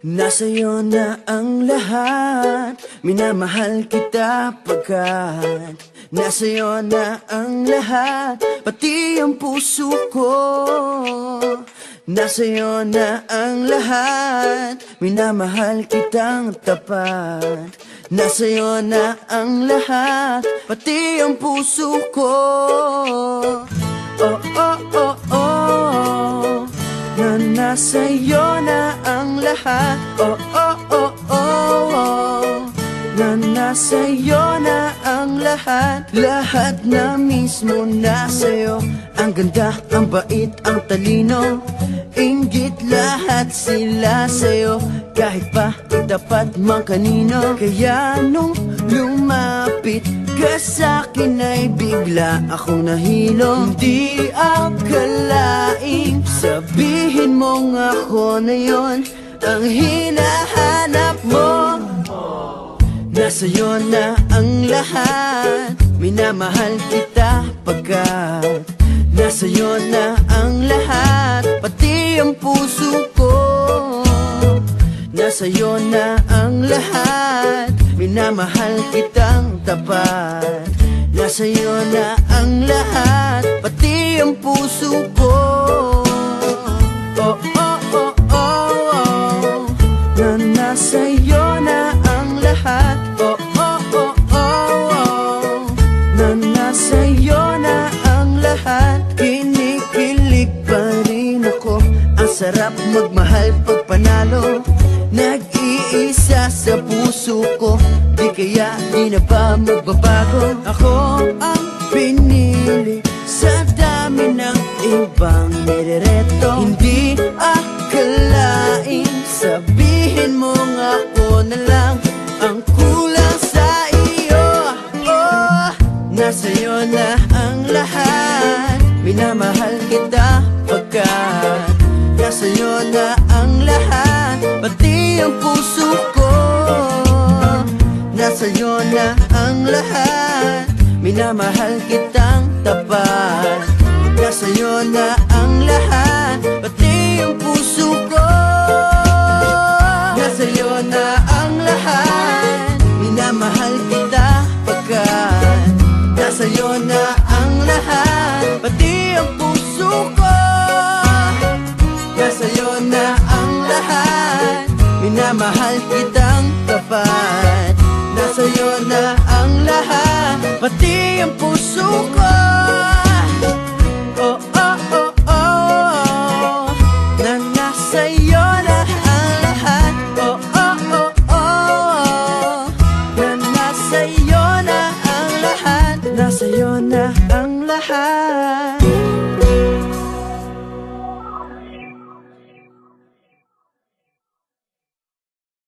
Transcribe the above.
Nasa'yo na ang lahat, minamahal kita pagkat nasa'yo na ang lahat, pati ang puso ko. Nasa'yo na ang lahat, minamahal kitang tapat. Nasa'yo na ang lahat, pati ang puso ko. Oh, oh, oh, oh, na nasa'yo na ang lahat. Oh, oh, oh, oh, na nasa'yo na ang lahat. Lahat na mismo nasa'yo. Ang ganda, ang bait, ang talino, inggit lahat sila sa'yo. Kahit pa itapat man kanino. Kaya nung lumapit ka sa'kin ay bigla akong nahilo. Hindi akalaing sabihin mong ako na yon ang hinahanap mo. Nasa'yo na ang lahat, minamahal kita pagkat nasa'yo na ang lahat, pati ang puso ko. Nasa'yo na ang lahat, minamahal kitang tapat. Nasa'yo na ang lahat, pati ang puso ko. Oh, oh, oh, oh, oh, na nasa'yo na ang lahat. Oh, oh, oh, oh, oh, na nasa'yo na ang lahat. Kinikilig pa rin ako, ang sarap magmahal pag panalo. Nag-iisa sa puso ko, di kaya di na ba magbabago? Ako ang pinili sa dami ng ibang nirereto. Hindi akalain sabihin mong ako na lang ang kulang sa iyo. Oh, nasa'yo na ang lahat, minamahal kita pagkat nasa'yo na ang lahat, pati ang puso ko. Nasa'yo na ang lahat, minamahal kitang tapat. Nasa'yo na ang lahat, pati ang puso ko. Nasa'yo na ang lahat, minamahal kita pagkat nasa'yo na ang lahat, pati ang puso ko. Nasa'yo na ang lahat, minamahal kitang tapat. Nasa'yo na ang lahat, pati ang puso ko. Oh, oh, oh, oh, na nasa'yo na ang lahat. Oh, oh, oh, oh, na nasa'yo na ang lahat. Nasa'yo na ang lahat.